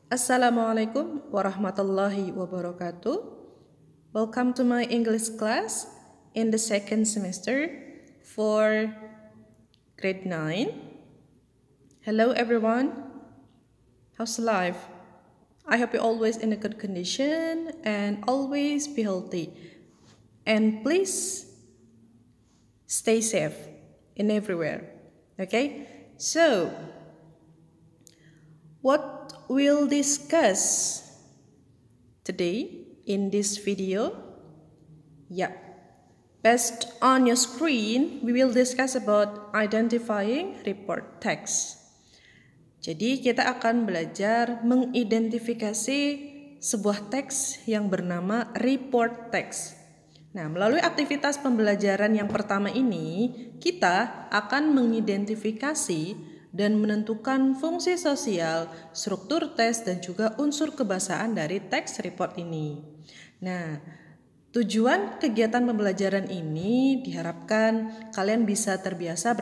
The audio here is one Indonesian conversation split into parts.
Assalamualaikum warahmatullahi wabarakatuh. Welcome to my English class in the second semester for grade 9. Hello everyone. How's life? I hope you're always in a good condition and always be healthy. And please stay safe in everywhere. Okay? So, what we'll discuss today in this video, based on your screen, we will discuss about identifying report text. Jadi kita akan belajar mengidentifikasi sebuah teks yang bernama report text. Nah, melalui aktivitas pembelajaran yang pertama ini, kita akan mengidentifikasi dan menentukan fungsi sosial, struktur teks, dan juga unsur kebahasaan dari teks report ini. Nah, tujuan kegiatan pembelajaran ini diharapkan kalian bisa terbiasa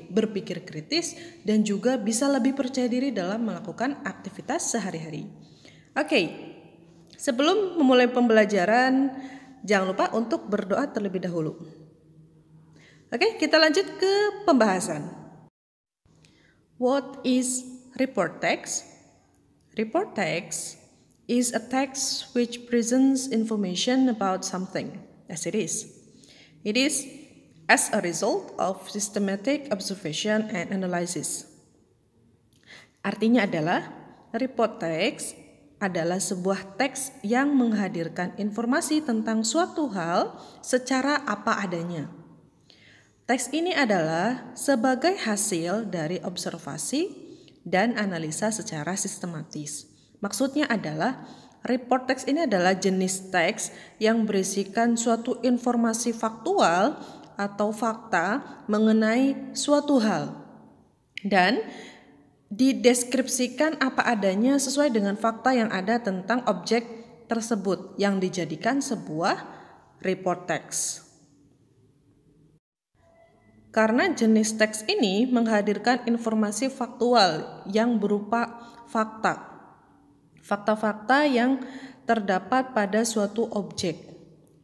berpikir kritis dan juga bisa lebih percaya diri dalam melakukan aktivitas sehari-hari. Oke, sebelum memulai pembelajaran, jangan lupa untuk berdoa terlebih dahulu. Oke, kita lanjut ke pembahasan. What is report text? Report text is a text which presents information about something as it is. It is as a result of systematic observation and analysis. Artinya adalah report text adalah sebuah teks yang menghadirkan informasi tentang suatu hal secara apa adanya. Teks ini adalah sebagai hasil dari observasi dan analisa secara sistematis. Maksudnya adalah report text ini adalah jenis teks yang berisikan suatu informasi faktual atau fakta mengenai suatu hal dan dideskripsikan apa adanya sesuai dengan fakta yang ada tentang objek tersebut yang dijadikan sebuah report text. Karena jenis teks ini menghadirkan informasi faktual yang berupa fakta-fakta yang terdapat pada suatu objek.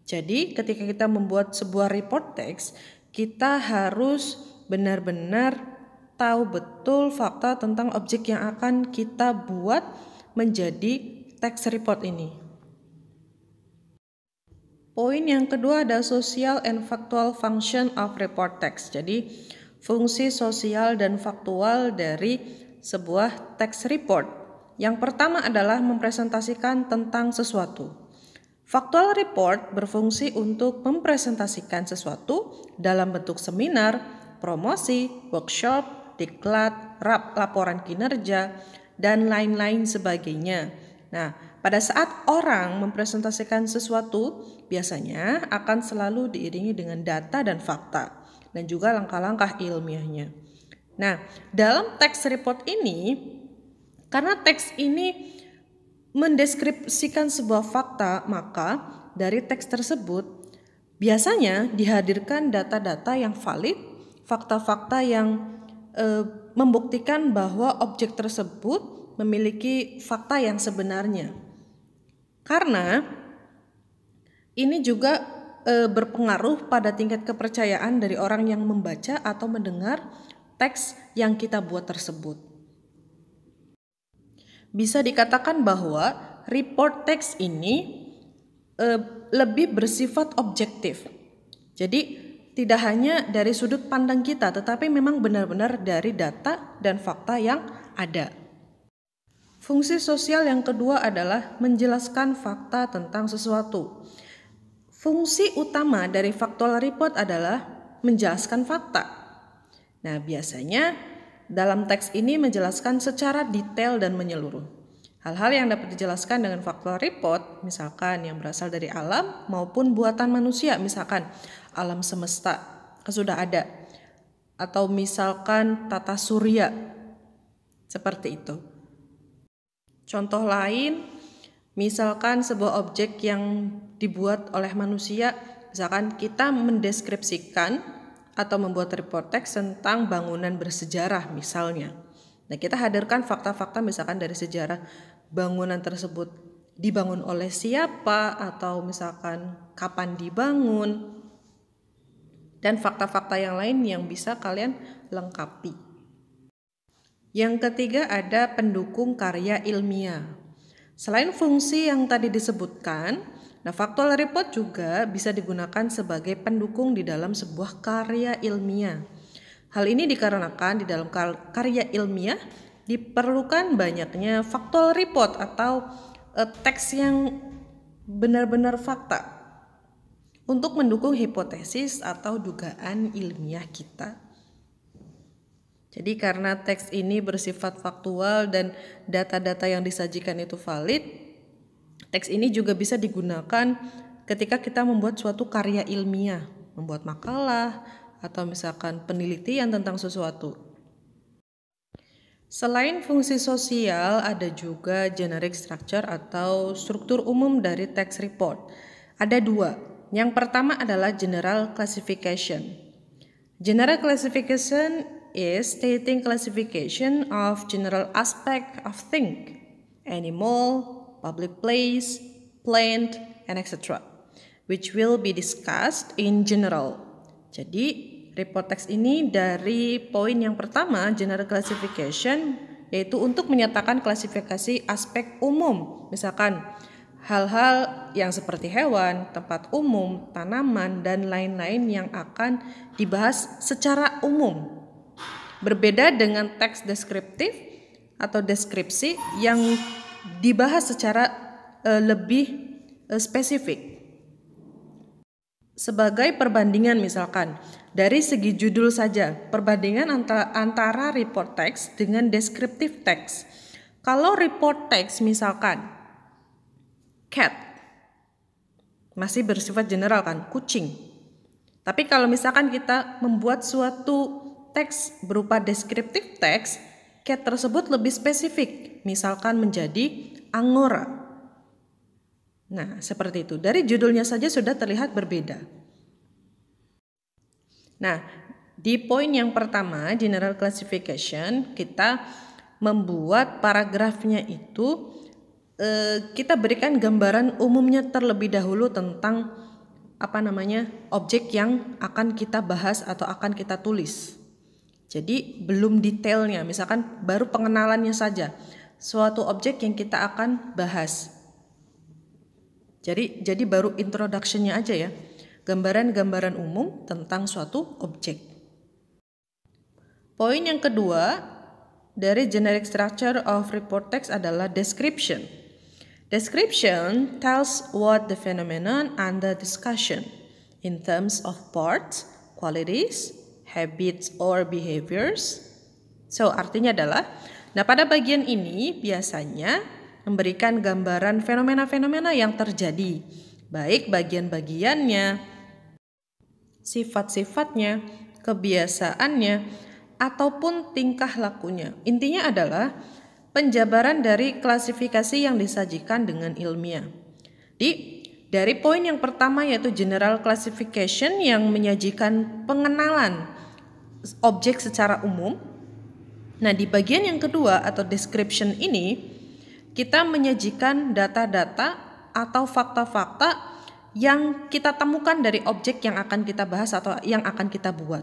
Jadi ketika kita membuat sebuah report text, kita harus benar-benar tahu betul fakta tentang objek yang akan kita buat menjadi teks report ini. Poin yang kedua ada social and factual function of report text. Jadi fungsi sosial dan faktual dari sebuah teks report. Yang pertama adalah mempresentasikan tentang sesuatu. Factual report berfungsi untuk mempresentasikan sesuatu dalam bentuk seminar, promosi, workshop, diklat, laporan kinerja, dan lain-lain sebagainya. Nah, pada saat orang mempresentasikan sesuatu, biasanya akan selalu diiringi dengan data dan fakta, dan juga langkah-langkah ilmiahnya. Nah, dalam teks report ini, karena teks ini mendeskripsikan sebuah fakta, maka dari teks tersebut biasanya dihadirkan data-data yang valid, fakta-fakta yang membuktikan bahwa objek tersebut memiliki fakta yang sebenarnya. Karena ini juga berpengaruh pada tingkat kepercayaan dari orang yang membaca atau mendengar teks yang kita buat tersebut. Bisa dikatakan bahwa report text ini lebih bersifat objektif. Jadi tidak hanya dari sudut pandang kita, tetapi memang benar-benar dari data dan fakta yang ada. Fungsi sosial yang kedua adalah menjelaskan fakta tentang sesuatu. Fungsi utama dari factual report adalah menjelaskan fakta. Nah, biasanya dalam teks ini menjelaskan secara detail dan menyeluruh. Hal-hal yang dapat dijelaskan dengan factual report, misalkan yang berasal dari alam maupun buatan manusia, misalkan alam semesta sudah ada, atau misalkan tata surya, seperti itu. Contoh lain, misalkan sebuah objek yang dibuat oleh manusia, misalkan kita mendeskripsikan atau membuat report text tentang bangunan bersejarah misalnya. Nah, kita hadirkan fakta-fakta misalkan dari sejarah bangunan tersebut dibangun oleh siapa, atau misalkan kapan dibangun, dan fakta-fakta yang lain yang bisa kalian lengkapi. Yang ketiga ada pendukung karya ilmiah. Selain fungsi yang tadi disebutkan, factual report juga bisa digunakan sebagai pendukung di dalam sebuah karya ilmiah. Hal ini dikarenakan di dalam karya ilmiah diperlukan banyaknya factual report atau teks yang benar-benar fakta untuk mendukung hipotesis atau dugaan ilmiah kita. Jadi karena teks ini bersifat faktual dan data-data yang disajikan itu valid, teks ini juga bisa digunakan ketika kita membuat suatu karya ilmiah, membuat makalah atau misalkan penelitian tentang sesuatu. Selain fungsi sosial, ada juga generic structure atau struktur umum dari text report. Ada dua. Yang pertama adalah general classification. General classification is stating classification of general aspect of thing, animal, public place, plant, and etc., which will be discussed in general. Jadi report text ini dari poin yang pertama, general classification, yaitu untuk menyatakan klasifikasi aspek umum, misalkan hal-hal yang seperti hewan, tempat umum, tanaman, dan lain-lain yang akan dibahas secara umum. Berbeda dengan teks deskriptif atau deskripsi yang dibahas secara lebih spesifik. Sebagai perbandingan misalkan, dari segi judul saja, perbandingan antara report text dengan deskriptif text. Kalau report text misalkan, cat, masih bersifat general kan, kucing. Tapi kalau misalkan kita membuat suatu teks berupa deskriptif teks, cat tersebut lebih spesifik, misalkan menjadi angora. Nah, seperti itu. Dari judulnya saja sudah terlihat berbeda. Nah, di poin yang pertama, general classification, kita membuat paragrafnya itu kita berikan gambaran umumnya terlebih dahulu tentang objek yang akan kita bahas atau akan kita tulis. Jadi belum detailnya, misalkan baru pengenalannya saja, suatu objek yang kita akan bahas. Jadi baru introduction-nya aja ya, gambaran-gambaran umum tentang suatu objek. Poin yang kedua dari generic structure of report text adalah description. Description tells what the phenomenon under discussion in terms of parts, qualities, habits or behaviors. So artinya adalah, pada bagian ini biasanya memberikan gambaran fenomena-fenomena yang terjadi, baik bagian-bagiannya, sifat-sifatnya, kebiasaannya, ataupun tingkah lakunya. Intinya adalah penjabaran dari klasifikasi yang disajikan dengan ilmiah. Dari poin yang pertama yaitu general classification yang menyajikan pengenalan objek secara umum. Nah, di bagian yang kedua atau description ini kita menyajikan data-data atau fakta-fakta yang kita temukan dari objek yang akan kita bahas atau yang akan kita buat.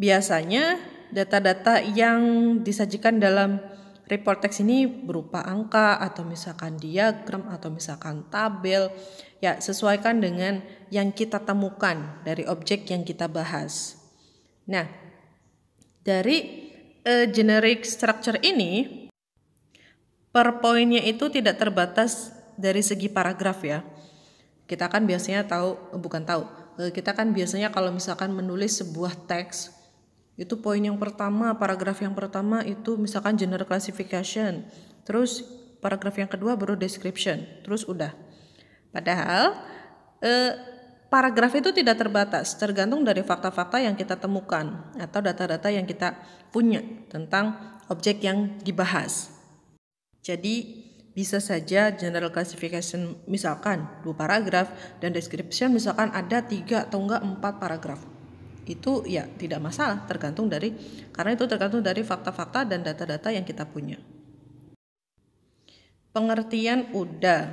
Biasanya data-data yang disajikan dalam report text ini berupa angka atau misalkan diagram atau misalkan tabel, ya sesuaikan dengan yang kita temukan dari objek yang kita bahas. Nah, dari generic structure ini per poinnya itu tidak terbatas dari segi paragraf ya. Kita kan biasanya kita kan biasanya kalau misalkan menulis sebuah teks, itu poin yang pertama, paragraf yang pertama itu misalkan general classification, terus paragraf yang kedua baru description, terus udah. Padahal paragraf itu tidak terbatas, tergantung dari fakta-fakta yang kita temukan atau data-data yang kita punya tentang objek yang dibahas. Jadi bisa saja general classification misalkan 2 paragraf dan description misalkan ada 3 atau enggak 4 paragraf. itu ya tidak masalah, karena itu tergantung dari fakta-fakta dan data-data yang kita punya. Pengertian udah,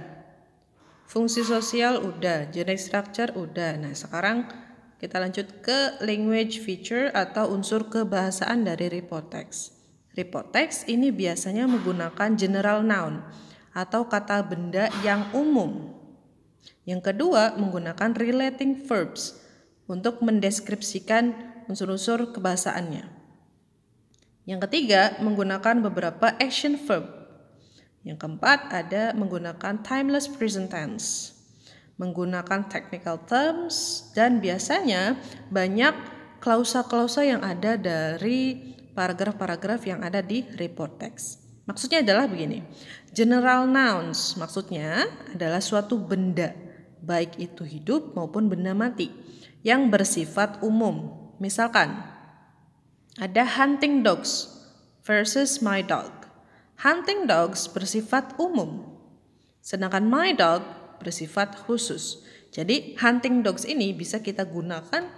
fungsi sosial udah, genetic structure udah. Nah, sekarang kita lanjut ke language feature atau unsur kebahasaan dari report text. Report text ini biasanya menggunakan general noun atau kata benda yang umum. Yang kedua, menggunakan relating verbs untuk mendeskripsikan unsur-unsur kebahasaannya. Yang ketiga, menggunakan beberapa action verb. Yang keempat, ada menggunakan timeless present tense, menggunakan technical terms, dan biasanya banyak klausa-klausa yang ada dari paragraf-paragraf yang ada di report text. Maksudnya adalah begini, general nouns maksudnya adalah suatu benda, baik itu hidup maupun benda mati, yang bersifat umum. Misalkan, ada hunting dogs versus my dog. Hunting dogs bersifat umum, sedangkan my dog bersifat khusus. Jadi hunting dogs ini bisa kita gunakan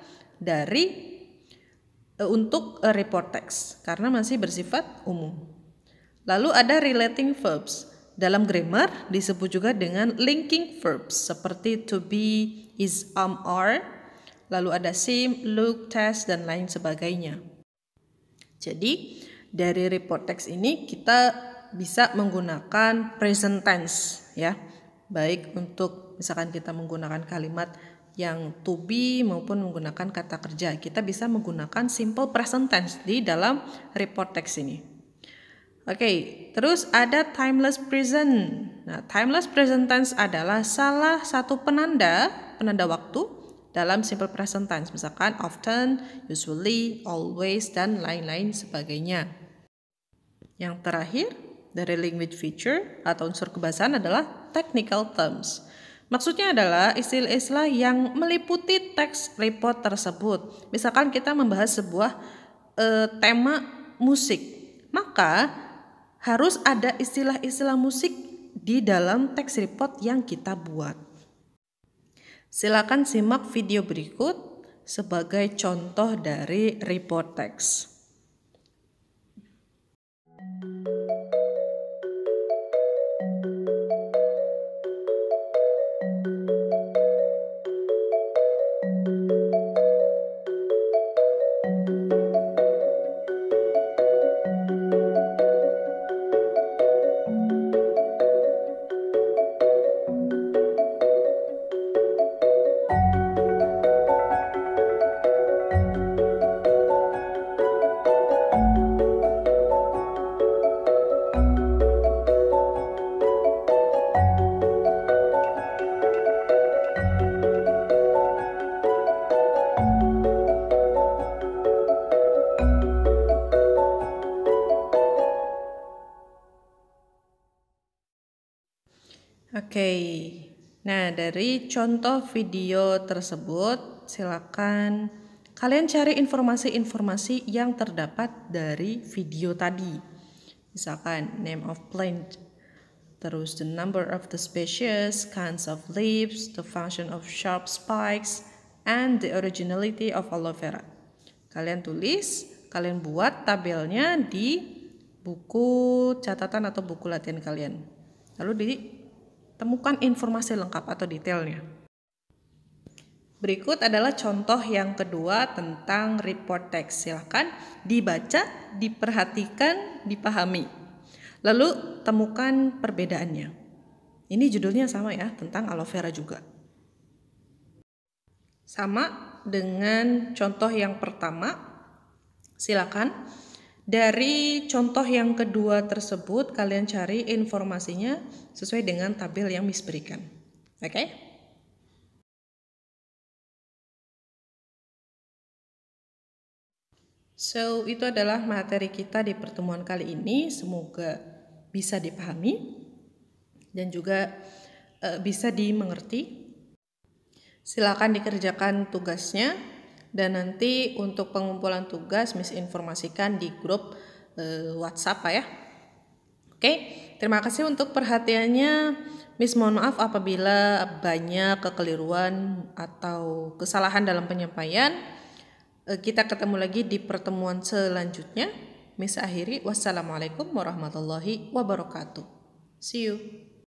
untuk report text karena masih bersifat umum. Lalu ada relating verbs. Dalam grammar disebut juga dengan linking verbs seperti to be, is, are. Lalu ada seem, look, test, dan lain sebagainya. Jadi dari report text ini kita bisa menggunakan present tense ya. Baik untuk misalkan kita menggunakan kalimat yang to be maupun menggunakan kata kerja. Kita bisa menggunakan simple present tense di dalam report text ini. Oke, terus ada timeless present. Nah, timeless present tense adalah salah satu penanda waktu dalam simple present tense. Misalkan often, usually, always, dan lain-lain sebagainya. Yang terakhir dari language feature atau unsur kebahasaan adalah technical terms. Maksudnya adalah istilah-istilah yang meliputi teks report tersebut. Misalkan kita membahas sebuah tema musik, maka harus ada istilah-istilah musik di dalam teks report yang kita buat. Silakan simak video berikut sebagai contoh dari report text. Oke, nah dari contoh video tersebut silakan kalian cari informasi-informasi yang terdapat dari video tadi. Misalkan name of plant, terus the number of the species, kinds of leaves, the function of sharp spikes, and the originality of aloe vera. Kalian tulis, kalian buat tabelnya di buku catatan atau buku latihan kalian. Lalu temukan informasi lengkap atau detailnya. Berikut adalah contoh yang kedua tentang report text. Silakan dibaca, diperhatikan, dipahami. Lalu temukan perbedaannya. Ini judulnya sama ya, tentang aloe vera juga. Sama dengan contoh yang pertama. Silakan dari contoh yang kedua tersebut kalian cari informasinya sesuai dengan tabel yang Miss berikan. Oke? So, itu adalah materi kita di pertemuan kali ini. Semoga bisa dipahami dan juga bisa dimengerti. Silakan dikerjakan tugasnya. Dan nanti untuk pengumpulan tugas Miss informasikan di grup WhatsApp ya. Oke, terima kasih untuk perhatiannya. Miss mohon maaf apabila banyak kekeliruan atau kesalahan dalam penyampaian. Kita ketemu lagi di pertemuan selanjutnya. Miss akhiri, wassalamualaikum warahmatullahi wabarakatuh. See you.